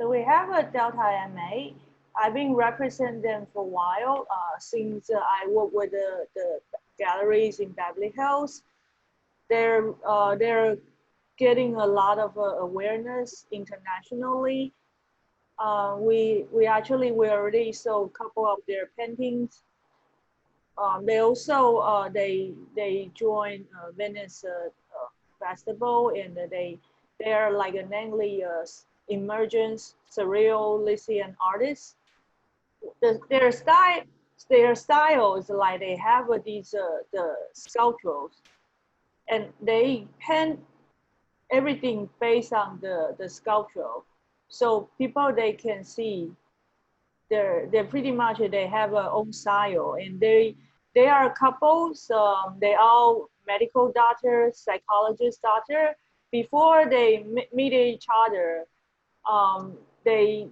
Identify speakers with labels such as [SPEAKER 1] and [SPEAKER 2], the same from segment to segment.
[SPEAKER 1] So we have a Delta MA. I've been representing them for a while since I work with the galleries in Beverly Hills. They're getting a lot of awareness internationally. We already saw a couple of their paintings. They also they joined Venice festival, and they are like a namely emergent surrealism artists. Their style is like they have these the sculptures, and they paint everything based on the sculpture, so people they can see they're pretty much they have their own style, and they are couples. They all medical doctors, psychologist doctor. Before they meet each other, they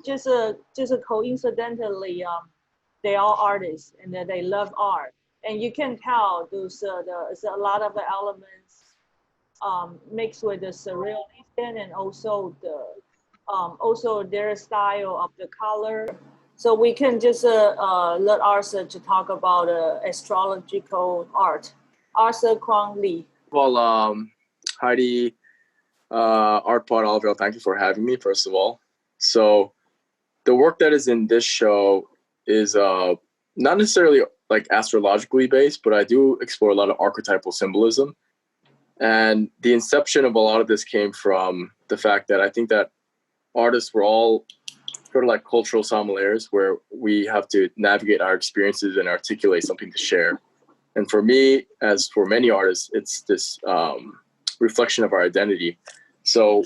[SPEAKER 1] just coincidentally they are artists, and they love art, and you can tell there's a lot of the elements mixed with the surrealism, and also their style of the color. So we can just let Arthur to talk about astrological art. Arthur Kwon Lee.
[SPEAKER 2] Well, Heidi, Artbit Oliver, thank you for having me, first of all. So the work that is in this show is not necessarily like astrologically based, but I do explore a lot of archetypal symbolism. And the inception of a lot of this came from the fact that I think that artists were all sort of like cultural sommeliers, where we have to navigate our experiences and articulate something to share. And for me, as for many artists, it's this reflection of our identity. So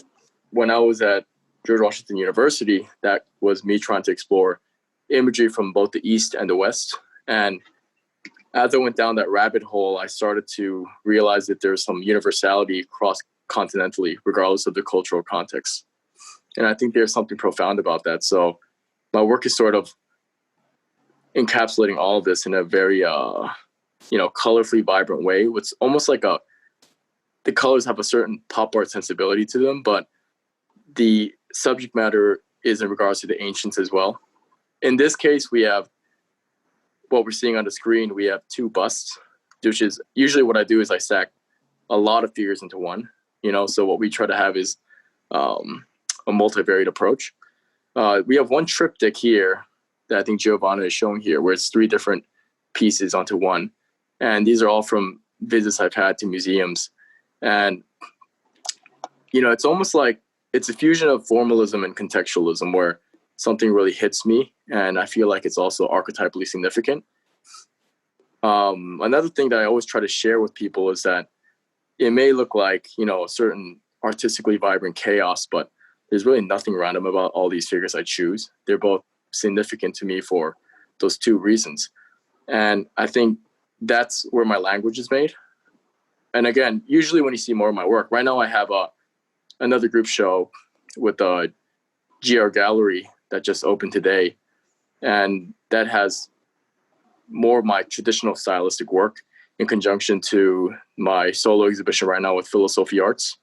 [SPEAKER 2] when I was at George Washington University, that was me trying to explore imagery from both the East and the West. And as I went down that rabbit hole, I started to realize that there's some universality cross-continentally, regardless of the cultural context. And I think there's something profound about that. So my work is sort of encapsulating all of this in a very, colorfully vibrant way. It's almost like the colors have a certain pop art sensibility to them, but the subject matter is in regards to the ancients as well. In this case, we have what we're seeing on the screen. We have two busts, which is usually what I do is I stack a lot of figures into one, so what we try to have is a multivariate approach. We have one triptych here that I think Giovanna is showing here, where it's 3 different pieces onto one. And these are all from visits I've had to museums. And, it's almost like it's a fusion of formalism and contextualism, where something really hits me, and I feel like it's also archetypally significant. Another thing that I always try to share with people is that it may look like, a certain artistically vibrant chaos, but there's really nothing random about all these figures I choose. They're both significant to me for those 2 reasons. And I think that's where my language is made. And again, usually when you see more of my work, right now I have another group show with a GR Gallery that just opened today. And that has more of my traditional stylistic work in conjunction to my solo exhibition right now with Philosophy Arts.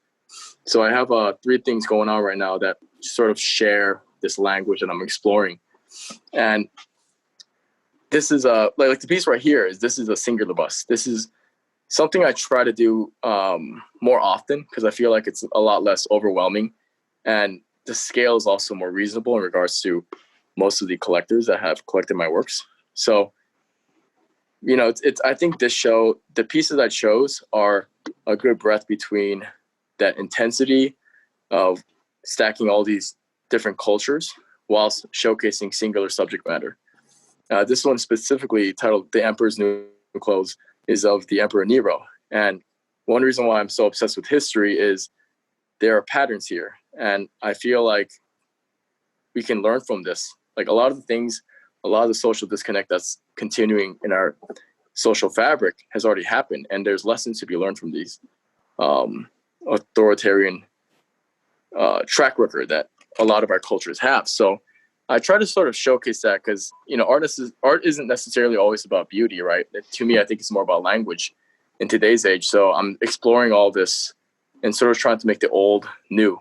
[SPEAKER 2] So I have 3 things going on right now that sort of share this language that I'm exploring. And this is like the piece right here this is a singular bust. This is something I try to do more often, because I feel like it's a lot less overwhelming. And the scale is also more reasonable in regards to most of the collectors that have collected my works. So, I think this show, the pieces I chose are a good breath between that intensity of stacking all these different cultures whilst showcasing singular subject matter. This one specifically, titled The Emperor's New Clothes, is of the Emperor Nero. And one reason why I'm so obsessed with history is there are patterns here. And I feel like we can learn from this. Like a lot of the social disconnect that's continuing in our social fabric has already happened. And there's lessons to be learned from these authoritarian track record that a lot of our cultures have. So I try to sort of showcase that, because art isn't necessarily always about beauty, right? To me, I think it's more about language in today's age. So I'm exploring all this and sort of trying to make the old new,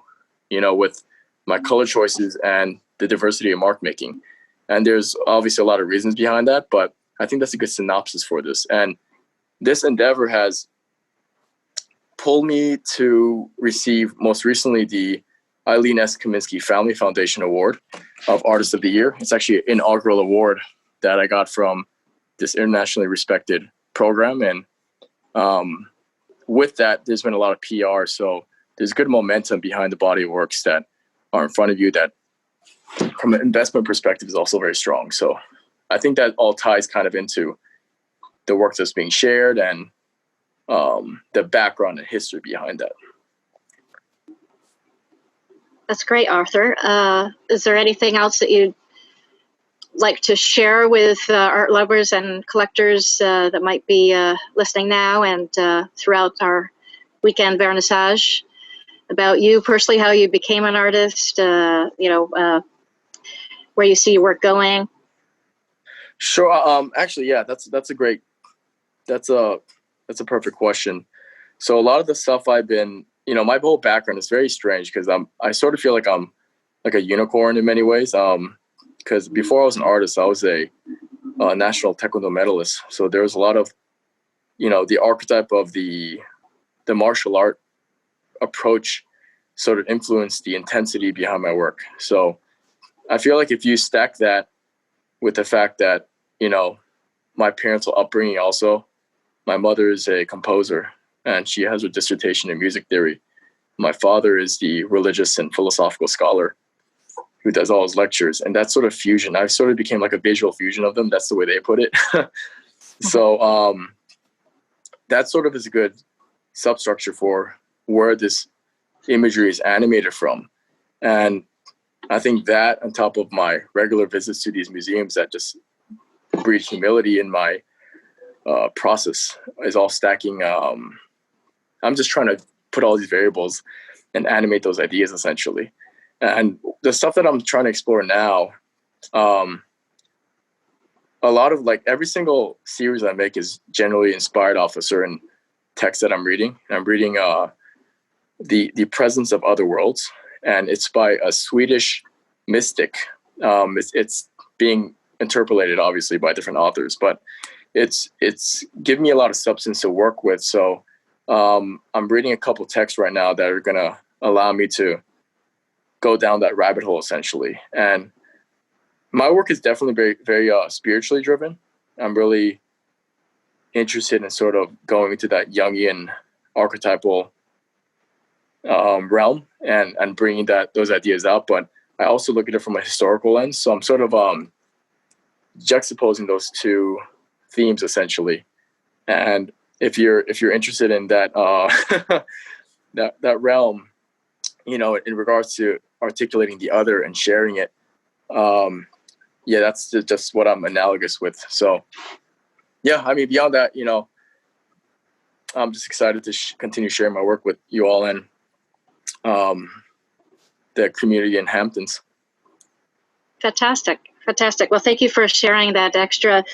[SPEAKER 2] with my color choices, and the diversity of mark making. And there's obviously a lot of reasons behind that, but I think that's a good synopsis for this. And this endeavor has pulled me to receive most recently the Eileen S. Kaminsky Family Foundation Award of Artist of the Year. It's actually an inaugural award that I got from this internationally respected program. And with that, there's been a lot of PR. So there's good momentum behind the body of works that are in front of you that from an investment perspective is also very strong. So I think that all ties kind of into the work that's being shared and the background and history behind that.
[SPEAKER 3] That's great, Arthur. Is there anything else that you'd like to share with art lovers and collectors that might be listening now and throughout our weekend vernissage about you personally, how you became an artist, where you see your work going?
[SPEAKER 2] Sure. Actually, yeah, that's a perfect question. So a lot of the stuff I've been, my whole background is very strange because I sort of feel like I'm like a unicorn in many ways. Because before I was an artist, I was a national taekwondo medalist. So there was a lot of, the archetype of the martial art approach sort of influenced the intensity behind my work. So I feel like if you stack that with the fact that, my parents' upbringing also, my mother is a composer and she has her dissertation in music theory. My father is the religious and philosophical scholar who does all his lectures. And that sort of fusion, I sort of became like a visual fusion of them. That's the way they put it. So that sort of is a good substructure for where this imagery is animated from. And I think that on top of my regular visits to these museums that just breed humility in my process is all stacking. I'm just trying to put all these variables and animate those ideas essentially. And the stuff that I'm trying to explore now, a lot of like every single series I make is generally inspired off a certain text that I'm reading. And I'm reading The Presence of Other Worlds, and it's by a Swedish mystic. It's being interpolated obviously by different authors, but it's given me a lot of substance to work with. So I'm reading a couple texts right now that are going to allow me to go down that rabbit hole essentially. And my work is definitely very, very spiritually driven. I'm really interested in sort of going into that Jungian archetypal realm and bringing those ideas out. But I also look at it from a historical lens. So I'm sort of juxtaposing those two themes essentially. And if you're interested in that that realm, in regards to articulating the other and sharing it, that's just what I'm analogous with. So yeah, I mean, beyond that, I'm just excited to continue sharing my work with you all and the community in Hamptons.
[SPEAKER 3] Fantastic. Well, thank you for sharing that extra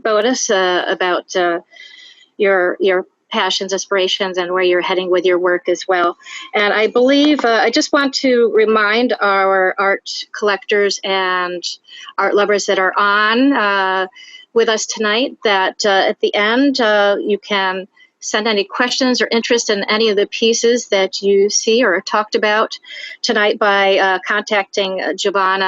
[SPEAKER 3] bonus about your passions, aspirations, and where you're heading with your work as well. And I believe I just want to remind our art collectors and art lovers that are on with us tonight that at the end you can send any questions or interest in any of the pieces that you see or talked about tonight by contacting Giovanna